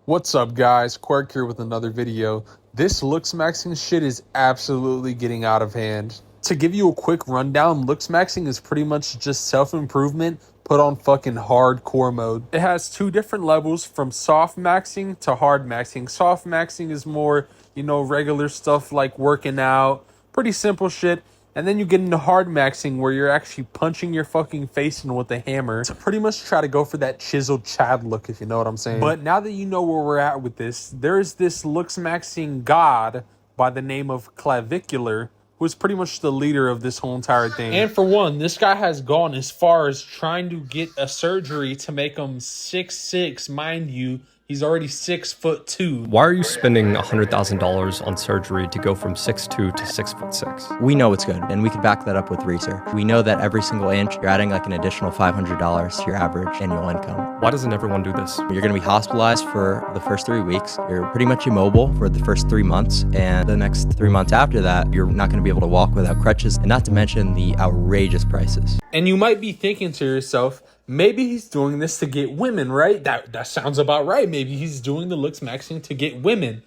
What's up, guys? Quirk here with another video. This Looksmaxing shit is absolutely getting out of hand. To give you a quick rundown, Looksmaxing is pretty much just self-improvement put on fucking hardcore mode. It has two different levels, from soft maxing to hard maxing. Soft maxing is more, regular stuff like working out, pretty simple shit. And then you get into hard maxing where you're actually punching your fucking face in with a hammer to pretty much try to go for that chiseled Chad look, if you know what I'm saying. But now that you know where we're at with this, there's this looks maxing god by the name of Clavicular, who is pretty much the leader of this whole entire thing. And for one, this guy has gone as far as trying to get a surgery to make him 6'6", mind you. He's already 6'2". Why are you spending $100,000 on surgery to go from 6'2" to 6'6"? We know it's good, and we can back that up with research. We know that every single inch, you're adding like an additional $500 to your average annual income. Why doesn't everyone do this? You're going to be hospitalized for the first 3 weeks. You're pretty much immobile for the first 3 months, and the next 3 months after that, you're not going to be able to walk without crutches, and not to mention the outrageous prices. And you might be thinking to yourself, maybe he's doing this to get women, right? That sounds about right. Maybe he's doing the Looksmaxing to get women.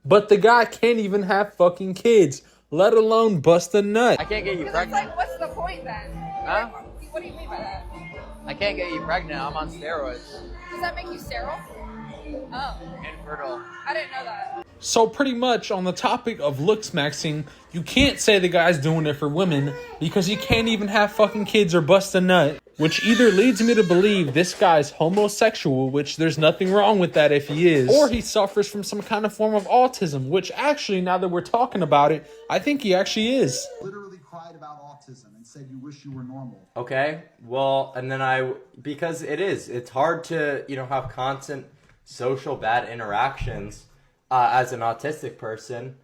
But the guy can't even have fucking kids, let alone bust a nut. I can't get you pregnant. It's like, what's the point then? Huh? What do you mean by that? I can't get you pregnant. I'm on steroids. Does that make you sterile? Oh, Infertile. I didn't know that. So pretty much on the topic of Looksmaxing, you can't say the guy's doing it for women because he can't even have fucking kids or bust a nut. Which either leads me to believe this guy's homosexual, which there's nothing wrong with that if he is, or he suffers from some kind of form of autism, which actually, now that we're talking about it, I think he actually is. Literally cried about autism and said you wish you were normal. Okay, well, and then because it's hard to, have constant social bad interactions as an autistic person,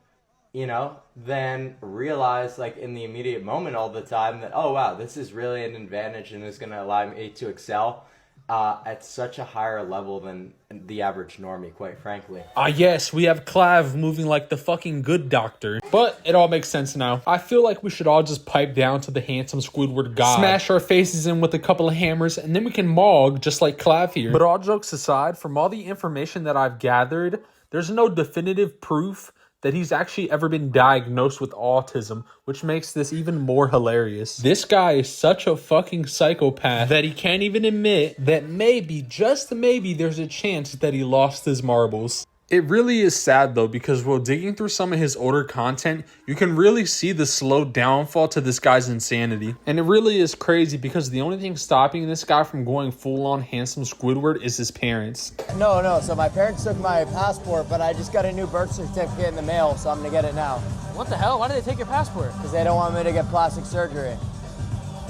then realize like in the immediate moment all the time that, oh wow, this is really an advantage and is going to allow me to excel at such a higher level than the average normie, quite frankly. Yes, we have Clav moving like the fucking good doctor. But it all makes sense now. I feel like we should all just pipe down to the handsome Squidward god, smash our faces in with a couple of hammers, and then we can mog just like Clav here. But all jokes aside, from all the information that I've gathered, there's no definitive proof that he's actually ever been diagnosed with autism, which makes this even more hilarious. This guy is such a fucking psychopath that he can't even admit that maybe, just maybe, there's a chance that he lost his marbles. It really is sad though, because while digging through some of his older content, you can really see the slow downfall to this guy's insanity. And it really is crazy because the only thing stopping this guy from going full on handsome Squidward is his parents. No, so my parents took my passport, but I just got a new birth certificate in the mail, so I'm gonna get it now. What the hell? Why did they take your passport? Because they don't want me to get plastic surgery.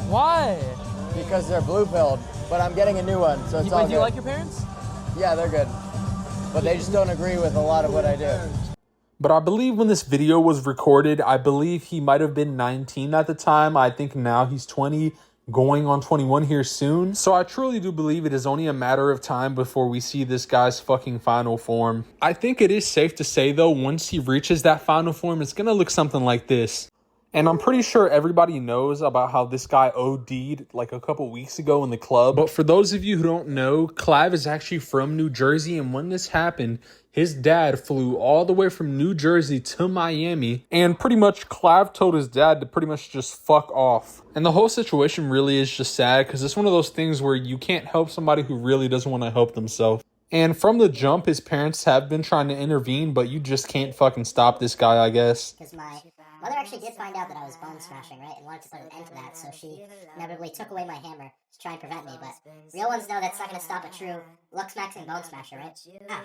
Why? Because they're blue-pilled, but I'm getting a new one, so it's all good. Do you like your parents? Yeah, they're good. But they just don't agree with a lot of what I do. But I believe when this video was recorded, I believe he might have been 19 at the time. I think now he's 20, going on 21 here soon. So I truly do believe it is only a matter of time before we see this guy's fucking final form. I think it is safe to say though, once he reaches that final form, it's gonna look something like this. And I'm pretty sure everybody knows about how this guy OD'd like a couple weeks ago in the club. But for those of you who don't know, Clav is actually from New Jersey. And when this happened, his dad flew all the way from New Jersey to Miami. And pretty much Clav told his dad to pretty much just fuck off. And the whole situation really is just sad because it's one of those things where you can't help somebody who really doesn't want to help themselves. And from the jump, his parents have been trying to intervene, but you just can't fucking stop this guy, I guess. Because my mother actually did find out that I was bone smashing, right, and wanted to put an end to that, so she inevitably took away my hammer to try and prevent me, but real ones know that's not going to stop a true Looksmaxing bone smasher, right? Ah.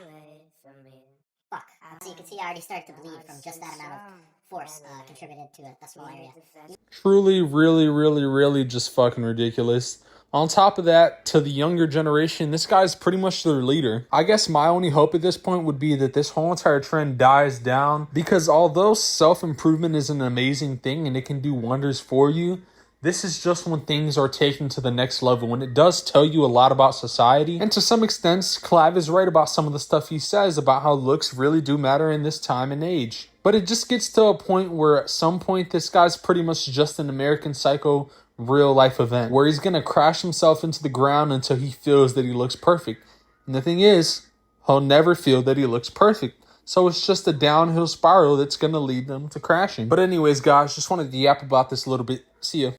Fuck. So you can see I already started to bleed from just that amount of force contributed to a small area. Truly, really just fucking ridiculous. On top of that, to the younger generation, this guy's pretty much their leader. I guess my only hope at this point would be that this whole entire trend dies down, because although self-improvement is an amazing thing and it can do wonders for you, this is just when things are taken to the next level, when it does tell you a lot about society. And to some extent, Clav is right about some of the stuff he says about how looks really do matter in this time and age. But it just gets to a point where at some point this guy's pretty much just an American Psycho real life event where he's gonna crash himself into the ground until he feels that he looks perfect. And the thing is, he'll never feel that he looks perfect. So it's just a downhill spiral that's going to lead them to crashing. But anyways, guys, just wanted to yap about this a little bit. See ya.